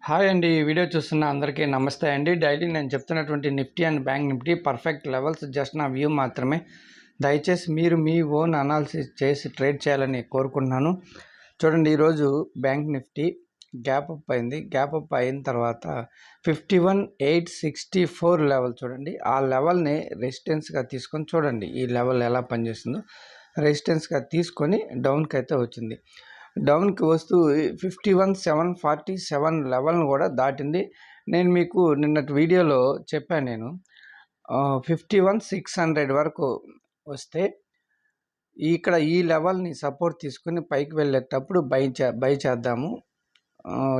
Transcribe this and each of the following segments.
Hi అండి. ఈ video చూస్తున్న అందరికీ నమస్తే అండి. డైలీ నేను చెప్తున్నటువంటి Nifty and bank Nifty perfect levels just నా వ్యూ మాత్రమే. దయచేసి మీరు మీ ఓన్ అనాలిసిస్ చేసి ట్రేడ్ చేయాలని కోరుకుంటున్నాను. చూడండి, ఈరోజు బ్యాంక్ నిఫ్టీ గ్యాప్ అప్ అయింది. గ్యాప్ అప్ అయిన తర్వాత 51,864 లెవెల్ చూడండి. ఆ లెవెల్ని రెసిస్టెన్స్గా తీసుకొని చూడండి ఈ లెవెల్ ఎలా పనిచేస్తుందో. రెసిస్టెన్స్గా తీసుకొని డౌన్కి అయితే వచ్చింది. డౌన్కి వస్తూ 51,747 లెవెల్ను కూడా దాటింది. నేను మీకు నిన్నటి వీడియోలో చెప్పాను. నేను 51,600 వరకు వస్తే ఇక్కడ ఈ లెవెల్ని సపోర్ట్ తీసుకుని పైకి వెళ్ళేటప్పుడు బై చేద్దాము.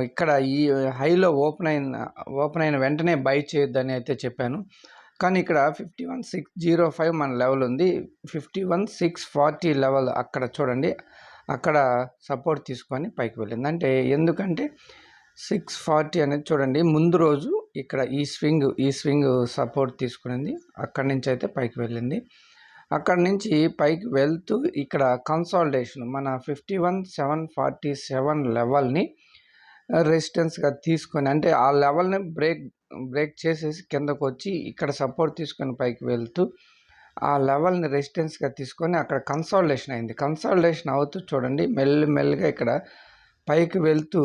ఇక్కడ ఈ హైలో ఓపెన్ అయిన వెంటనే బై చేయొద్దని అయితే చెప్పాను. కానీ ఇక్కడ 51,605 మన లెవెల్ ఉంది. 51,640 లెవెల్ అక్కడ చూడండి, అక్కడ సపోర్ట్ తీసుకొని పైకి వెళ్ళింది. అంటే ఎందుకంటే 640 అనేది చూడండి, ముందు రోజు ఇక్కడ ఈ స్వింగ్ సపోర్ట్ తీసుకునింది. అక్కడి నుంచి అయితే పైకి వెళ్ళింది. అక్కడి నుంచి పైకి వెళ్తూ ఇక్కడ కన్సాలిడేషన్ మన 51,747 లెవెల్ని రెసిస్టెన్స్గా తీసుకొని, అంటే ఆ లెవెల్ని బ్రేక్ చేసేసి కిందకు వచ్చి ఇక్కడ సపోర్ట్ తీసుకొని పైకి వెళ్తూ ఆ లెవెల్ని రెసిస్టెన్స్గా తీసుకొని అక్కడ కన్సాలిడేషన్ అయింది. కన్సాలిడేషన్ అవుతూ చూడండి, మెల్లిగా ఇక్కడ పైకి వెళ్తూ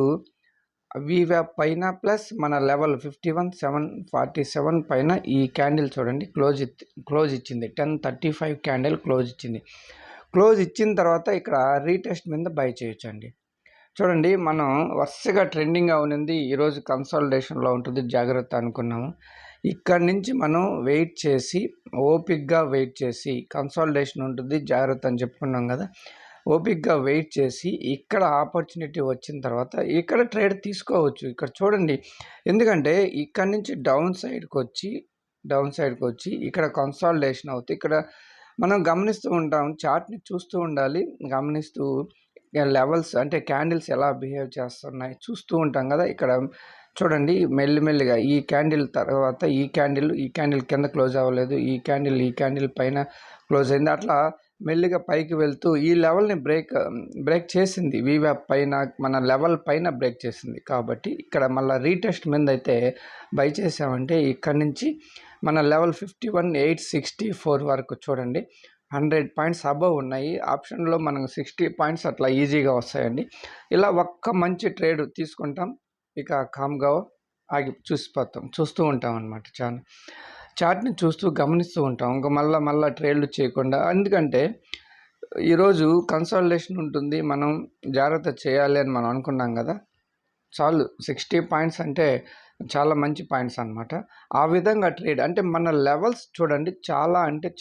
వీవ్యాప్ పైన ప్లస్ మన లెవెల్ 51,747 పైన ఈ క్యాండిల్ చూడండి క్లోజ్ ఇచ్చింది. 10:35 క్యాండిల్ క్లోజ్ ఇచ్చింది. క్లోజ్ ఇచ్చిన తర్వాత ఇక్కడ రీటెస్ట్ మీద బై చేయొచ్చండి. చూడండి, మనం వరుసగా ట్రెండింగ్ అవునింది. ఈరోజు కన్సాలిడేషన్లో ఉంటుంది, జాగ్రత్త అనుకున్నాము. ఇక్కడి నుంచి మనం ఓపిక్గా వెయిట్ చేసి కన్సాలిడేషన్ ఉంటుంది, జాగ్రత్త అని చెప్పుకున్నాం కదా. ఓపిక్గా వెయిట్ చేసి ఇక్కడ ఆపర్చునిటీ వచ్చిన తర్వాత ఇక్కడ ట్రేడ్ తీసుకోవచ్చు. ఇక్కడ చూడండి, ఎందుకంటే ఇక్కడి నుంచి డౌన్ సైడ్కి వచ్చి ఇక్కడ కన్సాలిడేషన్ అవుతుంది. ఇక్కడ మనం గమనిస్తూ ఉంటాం, చార్ట్ని చూస్తూ ఉండాలి, గమనిస్తూ లెవెల్స్ అంటే క్యాండిల్స్ ఎలా బిహేవ్ చేస్తున్నాయి చూస్తూ ఉంటాం కదా. ఇక్కడ చూడండి, మెల్లిగా ఈ క్యాండిల్ తర్వాత ఈ క్యాండిల్ కింద క్లోజ్ అవ్వలేదు, ఈ క్యాండిల్ పైన క్లోజ్ అయింది. అట్లా మెల్లిగా పైకి వెళ్తూ ఈ లెవెల్ని బ్రేక్ చేసింది. వీవ్యాప్ పైన మన లెవెల్ పైన బ్రేక్ చేసింది. కాబట్టి ఇక్కడ మళ్ళీ రీటెస్ట్ మీద అయితే బై చేసామంటే ఇక్కడ నుంచి మన లెవెల్ 51,864 వరకు చూడండి 100 పాయింట్స్ అబవ్ ఉన్నాయి. ఆప్షన్లో మనకు 60 పాయింట్స్ అట్లా ఈజీగా వస్తాయండి. ఇలా ఒక్క మంచి ట్రేడ్ తీసుకుంటాం, ఇక కామ్గా ఆగి చూస్తూ ఉంటాం అన్నమాట. చార్ట్ని చూస్తూ గమనిస్తూ ఉంటాం, ఇంకా మళ్ళీ ట్రేడ్లు చేయకుండా. ఎందుకంటే ఈరోజు కన్సాలిడేషన్ ఉంటుంది, మనం జాగ్రత్త చేయాలి అని మనం అనుకున్నాం కదా. చాలు 60 పాయింట్స్ అంటే చాలా మంచి పాయింట్స్ అన్నమాట. ఆ విధంగా ట్రేడ్ అంటే మన లెవెల్స్ చూడండి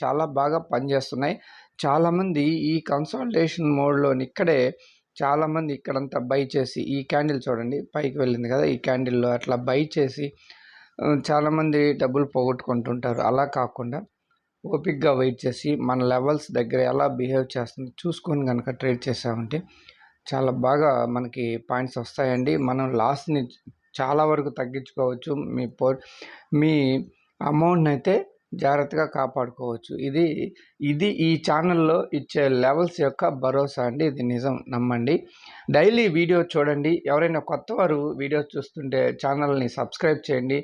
చాలా బాగా పనిచేస్తున్నాయి. చాలామంది ఈ కన్సాలిడేషన్ మోడ్లోని చాలామంది ఇక్కడంతా బై చేసి ఈ క్యాండిల్ చూడండి పైకి వెళ్ళింది కదా, ఈ క్యాండిల్లో అట్లా బై చేసి చాలామంది డబ్బులు పోగొట్టుకుంటుంటారు. అలా కాకుండా ఓపిక్గా వెయిట్ చేసి మన లెవెల్స్ దగ్గర ఎలా బిహేవ్ చేస్తుంది చూసుకొని కనుక ట్రేడ్ చేసామంటే చాలా బాగా మనకి పాయింట్స్ వస్తాయండి. మనం లాస్ని చాలా వరకు తగ్గించుకోవచ్చు. మీ అమౌంట్ని అయితే జాగ్రత్తగా కాపాడుకోవచ్చు. ఇది ఈ ఛానల్లో ఇచ్చే లెవెల్స్ యొక్క భరోసా అండి. ఇది నిజం, నమ్మండి. డైలీ వీడియో చూడండి. ఎవరైనా కొత్తవారు వీడియో చూస్తుంటే ఛానల్ని సబ్స్క్రైబ్ చేయండి.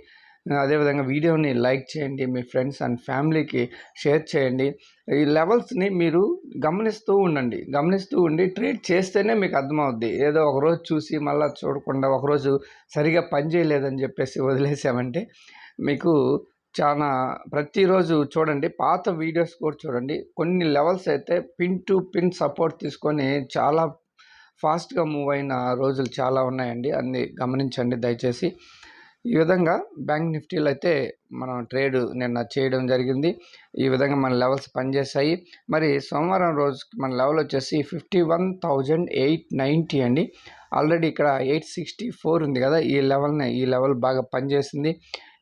అదేవిధంగా వీడియోని లైక్ చేయండి, మీ ఫ్రెండ్స్ అండ్ ఫ్యామిలీకి షేర్ చేయండి. ఈ లెవెల్స్ని మీరు గమనిస్తూ ఉండి ట్రేడ్ చేస్తేనే మీకు అర్థమవుద్ది. ఏదో ఒకరోజు చూసి మళ్ళీ చూడకుండా ఒకరోజు సరిగా పని చేయలేదని చెప్పేసి వదిలేసామంటే మీకు ప్రతిరోజు చూడండి, పాత వీడియోస్ కూడా చూడండి. కొన్ని లెవెల్స్ అయితే పిన్ టు పిన్ సపోర్ట్ తీసుకొని చాలా ఫాస్ట్గా మూవ్ అయిన రోజులు చాలా ఉన్నాయండి. అన్ని గమనించండి దయచేసి. ఈ విధంగా బ్యాంక్ నిఫ్టీలో అయితే మనం ట్రేడ్ నిన్న చేయడం జరిగింది. ఈ విధంగా మన లెవెల్స్ పనిచేస్తాయి. మరి సోమవారం రోజుకి మన లెవెల్ వచ్చేసి 51,890 అండి. ఆల్రెడీ ఇక్కడ 864 ఉంది కదా, ఈ లెవెల్ బాగా పనిచేసింది.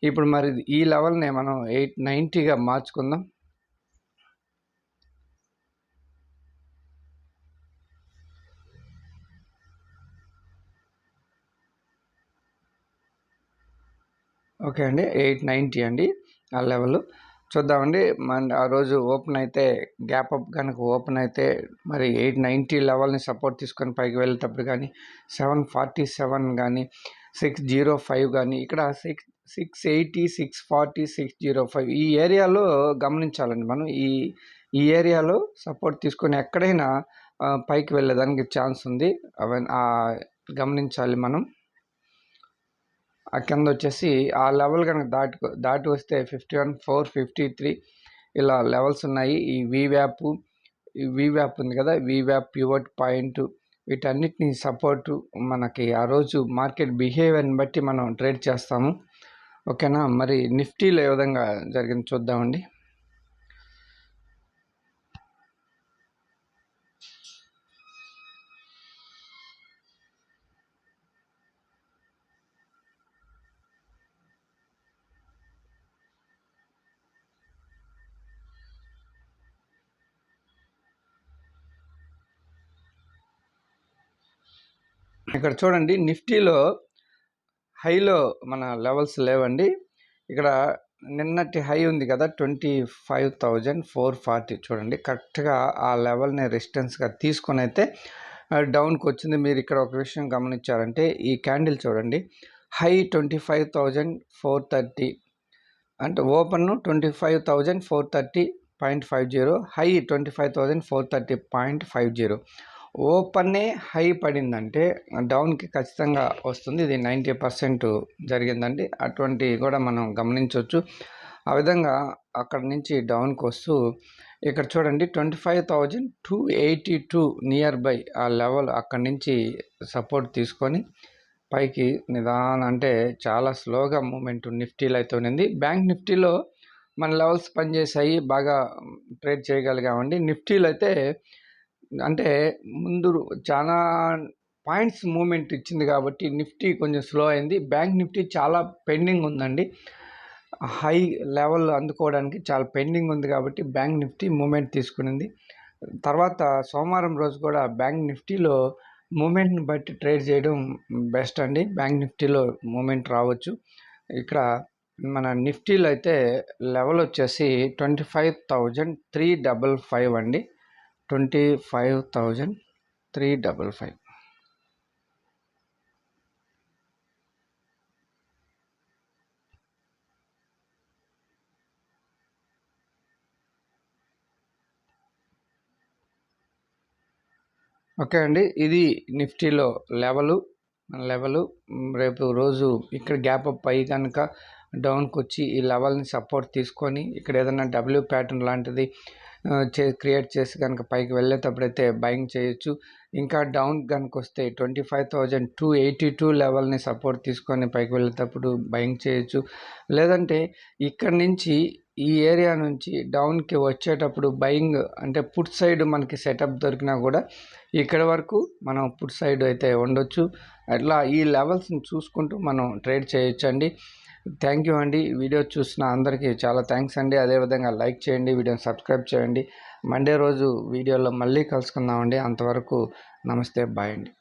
ఇప్పుడు మరి ఈ లెవెల్ని మనం 890గా మార్చుకుందాం. ఓకే అండి, 890 అండి ఆ లెవెల్. చూద్దామండి. మన ఆ రోజు ఓపెన్ అయితే గ్యాప్ అప్ కనుక ఓపెన్ అయితే మరి 890 లెవెల్ని సపోర్ట్ తీసుకొని పైకి వెళ్ళేటప్పుడు కానీ 747 కానీ 605 కానీ ఇక్కడ 680, 640, 605 ఈ ఏరియాలో గమనించాలండి మనం. ఈ ఏరియాలో సపోర్ట్ తీసుకొని ఎక్కడైనా పైకి వెళ్ళేదానికి ఛాన్స్ ఉంది. గమనించాలి మనం. ఆ కింద వచ్చేసి ఆ లెవెల్ కనుక దాటి వస్తే 51,453 ఇలా లెవెల్స్ ఉన్నాయి. ఈ వీవ్యాప్ ఉంది కదా, వీవ్యాప్ పివట్ పాయింట్, వీటన్నిటిని సపోర్టు మనకి ఆ రోజు మార్కెట్ బిహేవియర్ని బట్టి మనం ట్రేడ్ చేస్తాము. ఓకేనా. మరి నిఫ్టీలో ఏ విధంగా జరిగింది చూద్దామండి. ఇక్కడ చూడండి, నిఫ్టీలో హైలో మన లెవెల్స్ లేవండి. ఇక్కడ నిన్నటి హై ఉంది కదా 25,440, చూడండి కరెక్ట్గా ఆ లెవెల్ని రెసిస్టెన్స్గా తీసుకొని అయితే డౌన్కి వచ్చింది. మీరు ఇక్కడ ఒక విషయం గమనించారంటే ఈ క్యాండిల్ చూడండి, హై 25,430 అంటే ఓపెన్ 25,430.50, హై 25,430.50. ఓపెన్నే హై పడిందంటే డౌన్కి ఖచ్చితంగా వస్తుంది. ఇది 90% జరిగిందండి. అటువంటి కూడా మనం గమనించవచ్చు. ఆ విధంగా అక్కడ నుంచి డౌన్కి వస్తూ ఇక్కడ చూడండి 25,282 నియర్ బై ఆ లెవెల్ అక్కడి నుంచి సపోర్ట్ తీసుకొని పైకి నిదానం అంటే చాలా స్లోగా మూమెంట్ నిఫ్టీలో అయితే ఉంది. బ్యాంక్ నిఫ్టీలో మన లెవెల్స్ పనిచేసాయి, బాగా ట్రేడ్ చేయగలిగామండి. నిఫ్టీలో అయితే అంటే ముందు చాలా పాయింట్స్ మూమెంట్ ఇచ్చింది కాబట్టి నిఫ్టీ కొంచెం స్లో అయింది. బ్యాంక్ నిఫ్టీ చాలా పెండింగ్ ఉందండి. హై లెవెల్ అందుకోవడానికి చాలా పెండింగ్ ఉంది కాబట్టి బ్యాంక్ నిఫ్టీ మూమెంట్ తీసుకునింది. తర్వాత సోమవారం రోజు కూడా బ్యాంక్ నిఫ్టీలో మూమెంట్ని బట్టి ట్రేడ్ చేయడం బెస్ట్ అండి. బ్యాంక్ నిఫ్టీలో మూమెంట్ రావచ్చు. ఇక్కడ మన నిఫ్టీలో అయితే లెవెల్ వచ్చేసి 25,355 అండి. 25,355. ఓకే అండి, ఇది నిఫ్టీలో లెవెలు. రేపు రోజు ఇక్కడ గ్యాప్ అప్ అయ్యి కనుక డౌన్కి వచ్చి ఈ లెవెల్ని సపోర్ట్ తీసుకొని ఇక్కడ ఏదైనా డబ్ల్యూ ప్యాటర్న్ లాంటిది క్రియేట్ చేసి కనుక పైకి వెళ్ళేటప్పుడైతే బయింగ్ చేయొచ్చు. ఇంకా డౌన్ కనుక వస్తే 25,282 లెవెల్ని సపోర్ట్ తీసుకొని పైకి వెళ్ళేటప్పుడు బయింగ్ చేయొచ్చు. లేదంటే ఇక్కడ నుంచి ఈ ఏరియా నుంచి డౌన్కి వచ్చేటప్పుడు బయింగ్ అంటే పుట్ సైడ్ మనకి సెటప్ దొరికినా కూడా ఇక్కడ వరకు మనం పుట్ సైడ్ అయితే ఉండొచ్చు. అట్లా ఈ లెవెల్స్ని చూసుకుంటూ మనం ట్రేడ్ చేయొచ్చు అండి. థ్యాంక్ యూ అండి. వీడియో చూసిన అందరికీ చాలా థ్యాంక్స్ అండి. అదేవిధంగా లైక్ చేయండి, వీడియోని సబ్స్క్రైబ్ చేయండి. మండే రోజు వీడియోలో మళ్ళీ కలుసుకుందామండి. అంతవరకు నమస్తే, బాయ్ అండి.